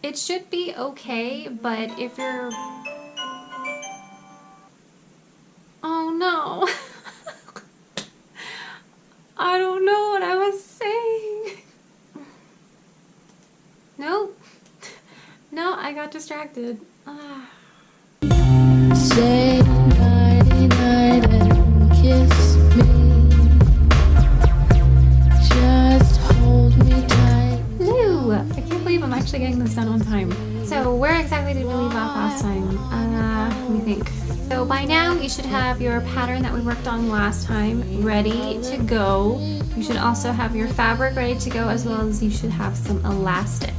It should be okay, but if you're... Oh no. I don't know what I was saying. Nope. No, I got distracted. Say nighty night and kiss me. Just hold me tight. Hello! I can't believe I'm actually getting this done on time. So where exactly did we leave off last time? Let me think. So by now you should have your pattern that we worked on last time ready to go. You should also have your fabric ready to go, as well as you should have some elastic.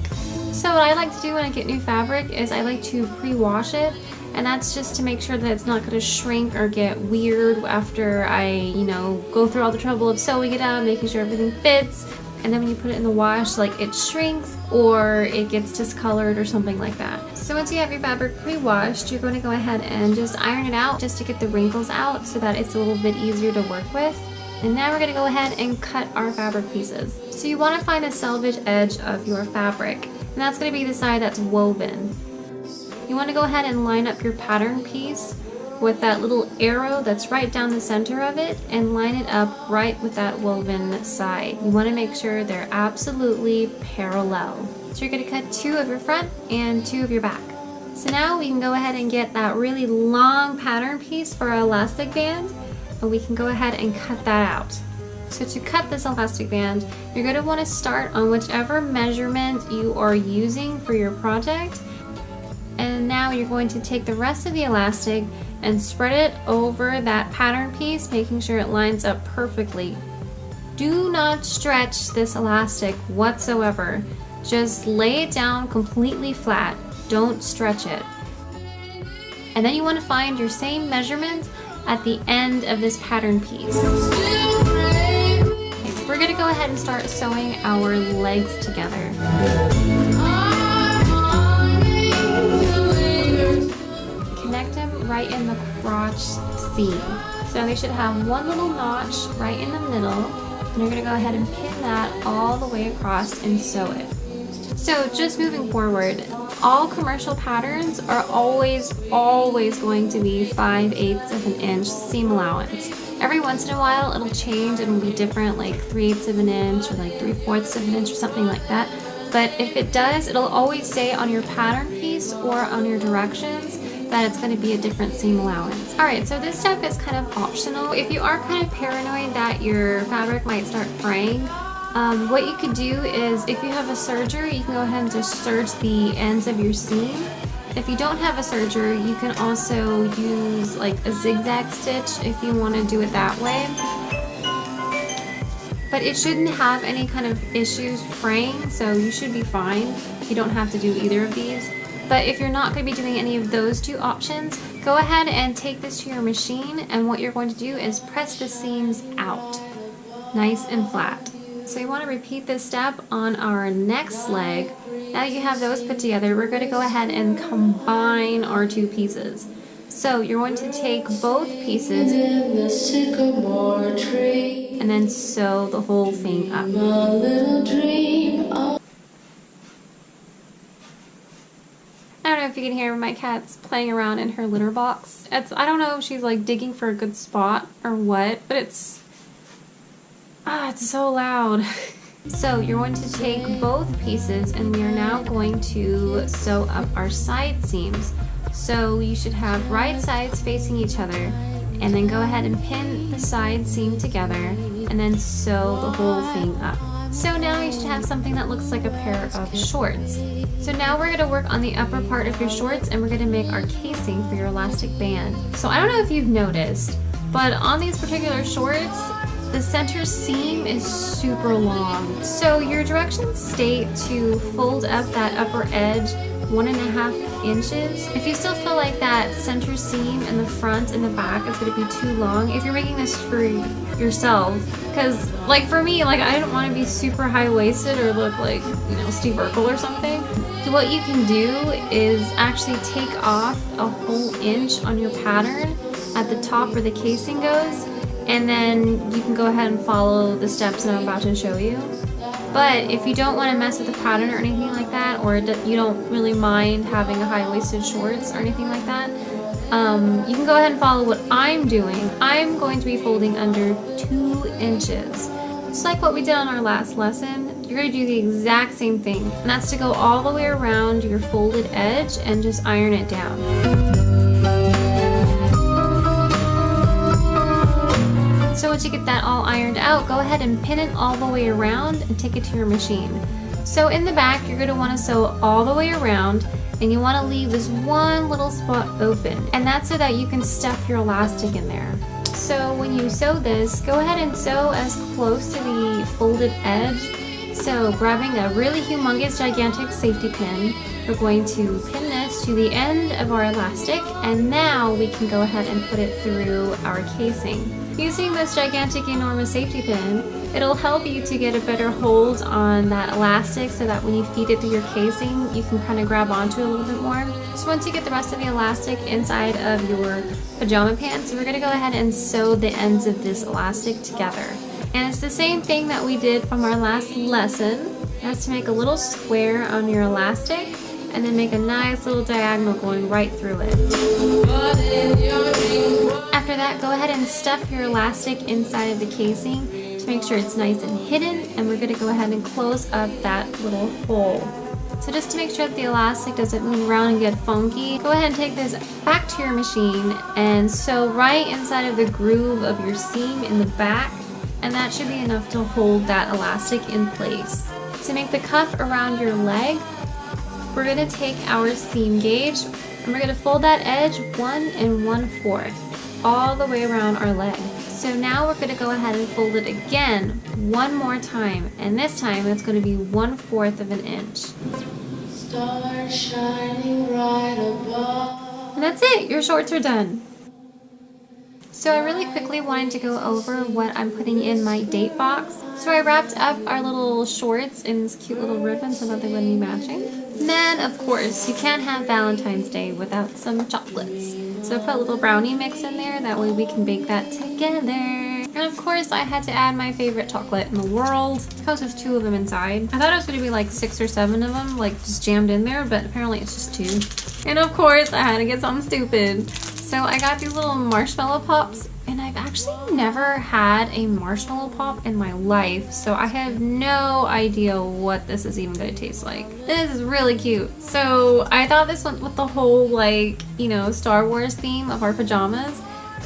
So what I like to do when I get new fabric is I like to pre-wash it, and that's just to make sure that it's not going to shrink or get weird after I, go through all the trouble of sewing it up, making sure everything fits, and then when you put it in the wash, like it shrinks or it gets discolored or something like that. So once you have your fabric pre-washed, you're going to go ahead and just iron it out just to get the wrinkles out so that it's a little bit easier to work with. And now we're going to go ahead and cut our fabric pieces. So you want to find the selvage edge of your fabric, and that's going to be the side that's woven. You want to go ahead and line up your pattern piece with that little arrow that's right down the center of it, and line it up right with that woven side. You want to make sure they're absolutely parallel. So you're going to cut 2 of your front and 2 of your back. So now we can go ahead and get that really long pattern piece for our elastic band, and we can go ahead and cut that out. So to cut this elastic band, you're going to want to start on whichever measurement you are using for your project. And now you're going to take the rest of the elastic and spread it over that pattern piece, making sure it lines up perfectly. Do not stretch this elastic whatsoever. Just lay it down completely flat. Don't stretch it. And then you want to find your same measurement at the end of this pattern piece. Okay, so we're going to go ahead and start sewing our legs together. Connect them right in the crotch seam. So they should have one little notch right in the middle, and you're going to go ahead and pin that all the way across and sew it. So just moving forward, all commercial patterns are always going to be 5/8 of an inch seam allowance. Every once in a while it'll change and it'll be different, like 3/8 of an inch or like 3/4 of an inch or something like that. But if it does, it'll always say on your pattern piece or on your directions that it's going to be a different seam allowance. Alright, so this step is kind of optional. If you are kind of paranoid that your fabric might start fraying, what you could do is, if you have a serger, you can go ahead and just serge the ends of your seam. If you don't have a serger, you can also use like a zigzag stitch if you want to do it that way. But it shouldn't have any kind of issues fraying, so you should be fine. You don't have to do either of these. But if you're not going to be doing any of those 2 options, go ahead and take this to your machine, and what you're going to do is press the seams out, nice and flat. So you want to repeat this step on our next leg. Now that you have those put together, we're going to go ahead and combine our 2 pieces. So you're going to take both pieces and then sew the whole thing up. I don't know if you can hear my cat's playing around in her litter box. I don't know if she's like digging for a good spot or what, but it's so loud. So you're going to take both pieces, and we are now going to sew up our side seams. So you should have right sides facing each other, and then go ahead and pin the side seam together and then sew the whole thing up. So now you should have something that looks like a pair of shorts. So now we're going to work on the upper part of your shorts, and we're going to make our casing for your elastic band. So I don't know if you've noticed, but on these particular shorts, the center seam is super long. So your directions state to fold up that upper edge 1.5 inches. If you still feel like that center seam in the front and the back is going to be too long, if you're making this for yourself, because like for me, like I don't want to be super high-waisted or look like, Steve Urkel or something. So what you can do is actually take off a whole inch on your pattern at the top where the casing goes, and then you can go ahead and follow the steps that I'm about to show you. But if you don't want to mess with the pattern or anything like that, or you don't really mind having a high-waisted shorts or anything like that, you can go ahead and follow what I'm doing. I'm going to be folding under 2 inches. Just like what we did on our last lesson, you're going to do the exact same thing. And that's to go all the way around your folded edge and just iron it down. So once you get that all ironed out, go ahead and pin it all the way around and take it to your machine. So in the back, you're going to want to sew all the way around, and you want to leave this one little spot open, and that's so that you can stuff your elastic in there. So when you sew this, go ahead and sew as close to the folded edge. So grabbing a really humongous, gigantic safety pin, we're going to pin this to the end of our elastic, and now we can go ahead and put it through our casing. Using this gigantic, enormous safety pin, it'll help you to get a better hold on that elastic so that when you feed it through your casing, you can kind of grab onto it a little bit more. So once you get the rest of the elastic inside of your pajama pants, we're going to go ahead and sew the ends of this elastic together. And it's the same thing that we did from our last lesson. That's to make a little square on your elastic and then make a nice little diagonal going right through it. After that, go ahead and stuff your elastic inside of the casing to make sure it's nice and hidden, and we're going to go ahead and close up that little hole. So just to make sure that the elastic doesn't move around and get funky, go ahead and take this back to your machine and sew right inside of the groove of your seam in the back, and that should be enough to hold that elastic in place. To make the cuff around your leg, we're going to take our seam gauge and we're going to fold that edge 1 1/4 all the way around our leg. So now we're going to go ahead and fold it again one more time, and this time it's going to be 1/4 of an inch. Stars shining right above. And that's it, your shorts are done. So I really quickly wanted to go over what I'm putting in my date box. So I wrapped up our little shorts in this cute little ribbon so that they wouldn't be matching. And then, of course, you can't have Valentine's Day without some chocolates. So I put a little brownie mix in there, that way we can bake that together. And of course, I had to add my favorite chocolate in the world. It comes with 2 of them inside. I thought it was going to be like 6 or 7 of them, like just jammed in there, but apparently it's just 2. And of course, I had to get something stupid. So I got these little marshmallow pops, and I've actually never had a marshmallow pop in my life, so I have no idea what this is even going to taste like. This is really cute. So I thought this went with the whole, like, you know, Star Wars theme of our pajamas.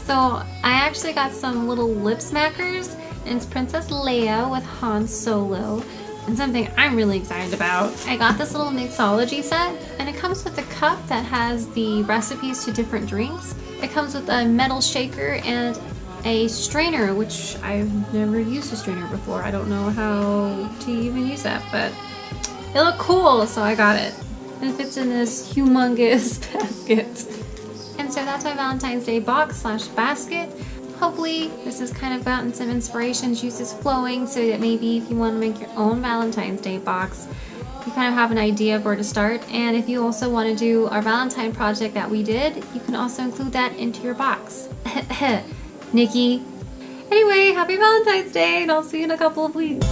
So I actually got some little lip smackers, and it's Princess Leia with Han Solo. And something I'm really excited about. I got this little mixology set, and it comes with a cup that has the recipes to different drinks. It comes with a metal shaker and a strainer, which I've never used a strainer before. I don't know how to even use that, but it looked cool, so I got it. And it fits in this humongous basket. And so that's my Valentine's Day box / basket. Hopefully this has kind of gotten some inspiration, juices flowing, so that maybe if you want to make your own Valentine's Day box, you kind of have an idea of where to start. And if you also want to do our Valentine project that we did, you can also include that into your box. Nikki. Anyway, happy Valentine's Day, and I'll see you in a couple of weeks.